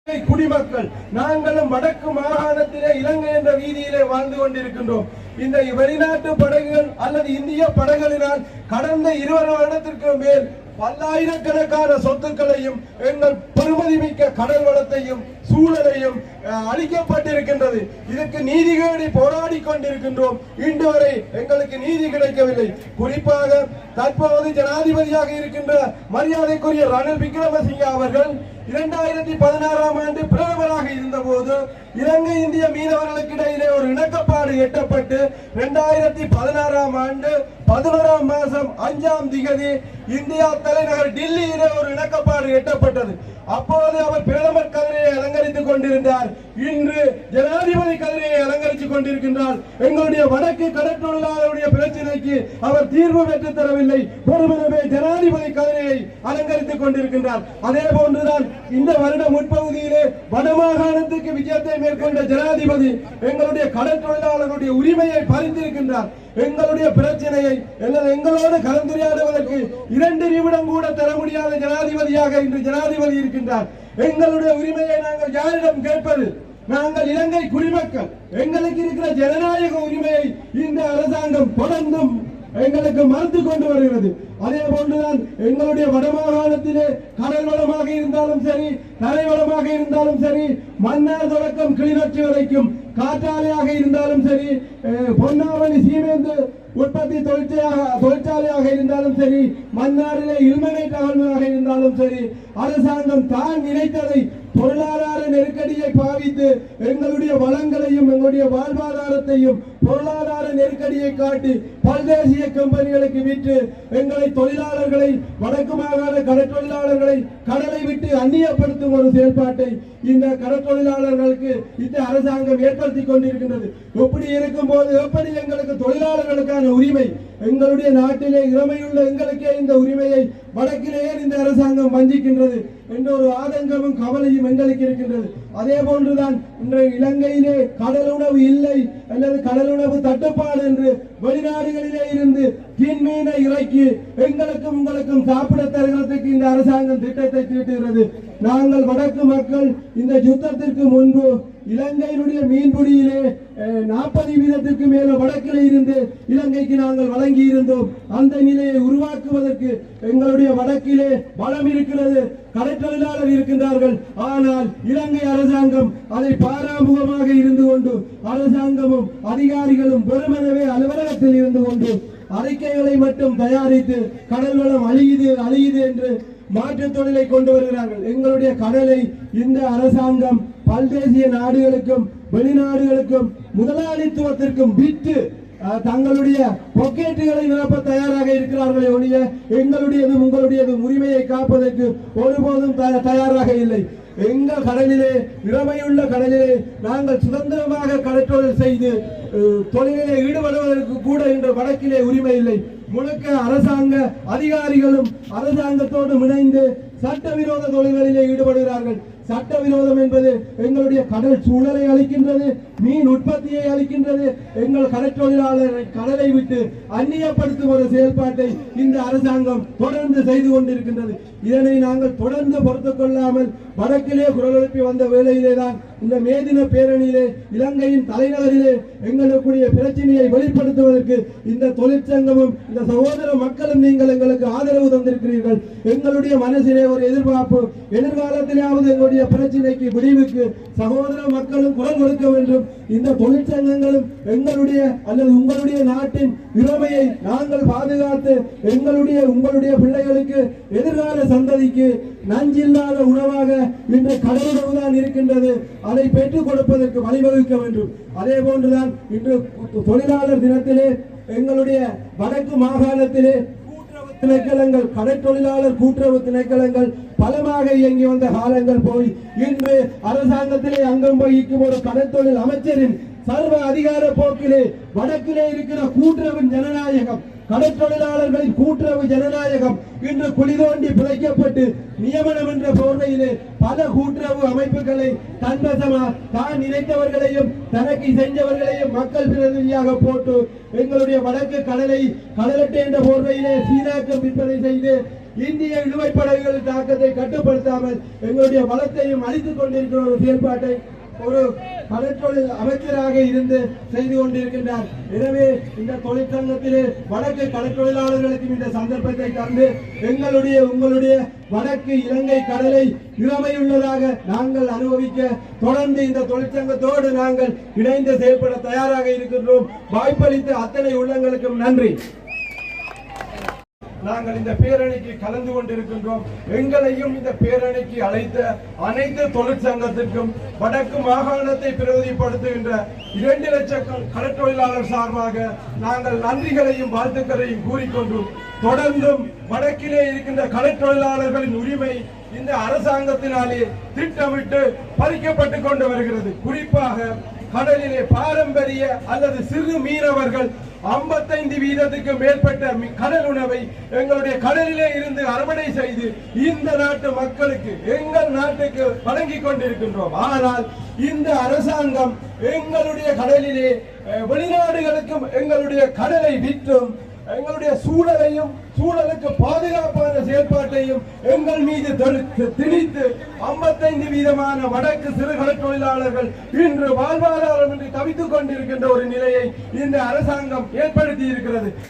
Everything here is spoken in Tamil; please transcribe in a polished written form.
குடிமக்கள் நாங்களும் வடக்கு மாகாணத்திலே இலங்கை என்ற வீதியிலே வாழ்ந்து கொண்டிருக்கின்றோம். இந்த வெளிநாட்டு படகுகள் அல்லது இந்திய படகுகளினால் கடந்த 20 வருடத்திற்கு மேல் பல்லாயிரக்கணக்கான சொத்துக்களையும் எங்கள் பெருமதிமிக்க கடல் வளத்தையும் சூழலையும் அளிக்கப்பட்டிருக்கின்றது. இதற்கு நீதி கேடி போராடி கொண்டிருக்கின்றோம். இன்று வரை எங்களுக்கு நீதி கிடைக்கவில்லை. குறிப்பாக தற்போது ஜனாதிபதியாக இருக்கின்ற மரியாதைக்குரிய ரணில் விக்ரமசிங்கே அவர்கள் 2016ஆம் ஆண்டு பிரதமராக இருந்தபோது இலங்கை இந்திய மீனவர்களுக்கு இடையிலே ஒரு இணக்கப்பாடு எட்டப்பட்டு 2016ஆம் ஆண்டு 11ஆம் மாதம் 5ஆம் திகதி இந்தியா தலைநகர் டில்லியிலே ஒரு இணக்கப்பாடு எட்டப்பட்டது. அப்போது அவர் பிரதமர் கதிரையை அலங்கரித்துக் கொண்டிருந்தார். இன்று ஜனாதிபதி கதிரையை அலங்கரித்துக் கொண்டிருக்கின்றார். எங்களுடைய வடக்கு கடற்றொழிலாளருடைய பிரச்சனைக்கு அவர் தீர்வு பெற்று தரவில்லை. பொறுமையே ஜனாதிபதி கதிரையை அலங்கரித்துக் கொண்டிருக்கின்றார். அதே போன்றுதான் இந்த வருடம் முற்பகுதியிலே வடமாகாணத்துக்கு விஜயத்தை மேற்கொண்ட ஜனாதிபதி எங்களுடைய கடற்றொழிலாளர்களுடைய உரிமையை பறித்திருக்கின்றார். எங்களுடைய பிரச்சனையை எங்களோடு கலந்துரையாடுவதற்கு 2 நிமிடம் கூட தர முடியாத ஜனாதிபதியாக இன்று ஜனாதிபதி இருக்கின்றார். எங்களுடைய உரிமையை நாங்கள் யாரிடம் கேட்பது? நாங்கள் இலங்கை குடிமக்கள். எங்களுக்கு இருக்கிற ஜனநாயக உரிமையை இந்த அரசாங்கம் தொடர்ந்தும் எங்களுக்கு மறுத்து கொண்டு வருகிறது. அதே போன்றுதான் எங்களுடைய வடமாகாணத்திலே கடல் வளமாக இருந்தாலும் சரி, தரை வளமாக இருந்தாலும் சரி, மன்னார் தொடக்கம் கிளிநொச்சி வரைக்கும் காற்றாலையாக இருந்தாலும் சரி, பொன்னாவணி சீமேந்து உற்பத்தி தொழிற்சாலையாக இருந்தாலும் சரி, மன்னாரிலே இல்மனைட் அகழ்வாக இருந்தாலும் சரி, அரசாங்கம் தான் நினைத்ததை பொருளாதார நெருக்கடியை பாவித்து எங்களுடைய வளங்களையும் எங்களுடைய வாழ்வாதாரத்தையும் பொருளாதார நெருக்கடியை காட்டி பல்தேசிய கம்பெனிகளுக்கு விற்று எங்களை தொழிலாளர்களை வடக்கு மாகாண கடற்தொழிலாளர்களை கடலை விட்டு அந்நியப்படுத்தும் ஒரு செயல்பாட்டை இந்த கடற்தொழிலாளர்களுக்கு இந்த அரசாங்கம் ஏற்படுத்தி கொண்டிருக்கின்றது. இப்படி இருக்கும் போது எப்படி எங்களுக்கு தொழிலாளர்களுக்கான உரிமை, எங்களுடைய நாட்டிலே இளமையுள்ள எங்களுக்கே இந்த உரிமையை வடக்கிலேயே இந்த அரசாங்கம் வஞ்சிக்கின்றது என்ற ஒரு ஆதங்கமும் கவலையும் எங்களுக்கு இருக்கின்றது. அதே போன்றுதான் இன்றைய இலங்கையிலே கடல் உணவு இல்லை அல்லது கடல் உணவு தட்டுப்பாடு என்று வெளிநாடுகளிலே இருந்து மீனை இறக்கி எங்களுக்கும் உங்களுக்கும் சாப்பிட தருகிறதுக்கு இந்த அரசாங்கம் திட்டத்தை தீட்டுகிறது. நாங்கள் வடக்கு மக்கள் இந்த யுத்தத்திற்கு முன்பு இலங்கையினுடைய மீன்பிடியிலே 40% மேல வடக்கிலே இருந்து இலங்கைக்கு நாங்கள் வழங்கி இருந்தோம். அந்த நிலையை உருவாக்குவதற்கு எங்களுடைய வடக்கிலே பலம் இருக்கிறது, கடற்தொழிலாளர் இருக்கின்றார்கள். ஆனால் இலங்கை அரசாங்கம் அதை பாராமுகமாக இருந்து கொண்டு அரசாங்கமும் அதிகாரிகளும் பெருமளவே அலுவலகத்தில் இருந்து கொண்டு அறிக்கைகளை மட்டும் தயாரித்து கடல் வளம் அழியுது என்று மாற்று தொழிலை கொண்டு வருகிறார்கள். எங்களுடைய கடலை இந்த அரசாங்கம் பல்தேசிய நாடுகளுக்கும் வெளிநாடுகளுக்கும் முதலாளித்துவத்திற்கும் விற்று தங்களுடைய பொக்கெட்டுகளை நிரப்ப தயாராக இருக்கிறார்களே ஒழிய எங்களுடையதும் உங்களுடையதும் உரிமையை காப்பதற்கு ஒருபோதும் தயாராக இல்லை. எங்கள் கடலிலே இளமையுள்ள கடலிலே நாங்கள் சுதந்திரமாக கடற்றொழில் செய்து தொழிலிலே ஈடுபடுவதற்கு கூட இன்று வடக்கிலே உரிமை இல்லை. முழுக்க அரசாங்க அதிகாரிகளும் அரசாங்கத்தோடு இணைந்து சட்டவிரோத தொழில்களிலே ஈடுபடுகிறார்கள். சட்டவிரோதம் என்பது எங்களுடைய கடல் சூழலை அளிக்கின்றது, மீன் உற்பத்தியை அளிக்கின்றது. எங்கள் கடற்தொழிலாளரை கடலை விட்டு அந்நியப்படுத்தும் ஒரு செயல்பாட்டை இந்த அரசாங்கம் தொடர்ந்து செய்து கொண்டிருக்கின்றது. இதனை நாங்கள் தொடர்ந்து பொறுத்துக் கொள்ளாமல் வடக்கிலே குரல் எழுப்பி வந்த வேளையிலே தான் இந்த மேதின பேரணியிலே இலங்கையின் தலைநகரிலே எங்களுடைய பிரச்சனையை வெளிப்படுத்துவதற்கு இந்த தொழிற்சங்கமும் இந்த சகோதர மக்களும் நீங்கள் எங்களுக்கு ஆதரவு தந்திருக்கிறீர்கள். எங்களுடைய மனசிலே ஒரு எதிர்பார்ப்பு, எதிர்காலத்திலாவது எங்களுடைய பிரச்சனைக்கு முடிவுக்கு சகோதர மக்களும் குரல் கொடுக்க வேண்டும். இந்த தொழிற்சங்கங்களும் எங்களுடைய அல்லது உங்களுடைய நாட்டின் இளமையை நாங்கள் பாதுகாத்து எங்களுடைய உங்களுடைய பிள்ளைகளுக்கு எதிர்கால சந்ததிக்கு நஞ்சில்லாத உணவாக இன்று கடல் உணவு தான் இருக்கின்றது, அதை பெற்றுக் கொடுப்பதற்கு வழிவகுக்க வேண்டும். அதே போன்றுதான் இன்று தொழிலாளர் தினத்திலே எங்களுடைய வடக்கு மாகாணத்திலே திணைக்களங்கள் கடற்தொழிலாளர் கூட்டுறவு திணைக்களங்கள் பலமாக இயங்கி வந்த காலங்கள் போய் இன்று அரசாங்கத்திலே அங்கம் வகிக்கும் ஒரு கடற்தொழில் அமைச்சரின் சர்வ அதிகார போக்கிலே வடக்கிலே இருக்கிற கூட்டுறவு ஜனநாயகம், கடற்தொழிலாளர்களின் கூட்டுறவு ஜனநாயகம் இன்று குளிதோண்டி பிழைக்கப்பட்டு நியமனம் என்ற போர்வையிலே பல கூட்டுறவு அமைப்புகளை தன்வசமா தான் நினைத்தவர்களையும் தனக்கு செஞ்சவர்களையும் மக்கள் பிரதிநிதியாக போட்டு எங்களுடைய வடக்கு கடலை கடலட்டை என்ற போர்வையிலே சீராக்கம் விற்பனை செய்து இந்திய இழுவை படகுகளின் தாக்கத்தை கட்டுப்படுத்தாமல் எங்களுடைய வளத்தையும் அழித்துக் கொண்டிருக்கிற ஒரு செயல்பாட்டை ஒரு கடற்றொழில் அமைச்சராக இருந்து செய்து கொண்டிருக்கின்றார். எனவே இந்த தொழிற்சங்கத்திலே வடக்கு கடற்றொழிலாளர்களுக்கும் இந்த சந்தர்ப்பத்தை தந்து உங்களுடைய வடக்கு இலங்கை கடலை இளமையுள்ளதாக நாங்கள் அனுபவிக்க தொடர்ந்து இந்த தொழிற்சங்கத்தோடு நாங்கள் இணைந்து செயல்பட தயாராக இருக்கின்றோம். வாய்ப்பளித்த அத்தனை உள்ளங்களுக்கும் நன்றி. நாங்கள் இந்த பேரணிக்கு கலந்து கொண்டிருக்கின்றோம். எங்களையும் இந்த பேரணிக்கு அழைத்த அனைத்து தொழிற்சங்கத்திற்கும் வடக்கு மாகாணத்தை பிரதிபடுத்துகின்ற 2 லட்சம் கடற்றொழிலாளர் சார்பாக நாங்கள் நன்றிகளையும் வாழ்த்துக்களையும் கூறிக்கொண்டு தொடர்ந்தும் வடக்கிலே இருக்கின்ற கடற்றொழிலாளர்களின் உரிமை இந்த அரசாங்கத்தினாலே திட்டமிட்டு பறிக்கப்பட்டு கொண்டு வருகிறது. குறிப்பாக கடலிலே பாரம்பரிய அல்லது சிறு மீனவர்கள் 55% மேற்பட்ட கடல் உணவை எங்களுடைய கடலிலே இருந்து அறுவடை செய்து இந்த நாட்டு மக்களுக்கு எங்கள் நாட்டுக்கு வழங்கி கொண்டிருக்கின்றோம். ஆனால் இந்த அரசாங்கம் எங்களுடைய கடலிலே வெளிநாடுகளுக்கும் எங்களுடைய கடலை விற்றும் எங்களுடைய சூழலுக்கு பாதுகாப்பான செயல்பாட்டையும் எங்கள் மீது திணித்து 55% வடக்கு சிறுகடை தொழிலாளர்கள் இன்று வாழ்வாதாரம் என்று தவித்துக் கொண்டிருக்கின்ற ஒரு நிலையை இந்த அரசாங்கம் ஏற்படுத்தி இருக்கிறது.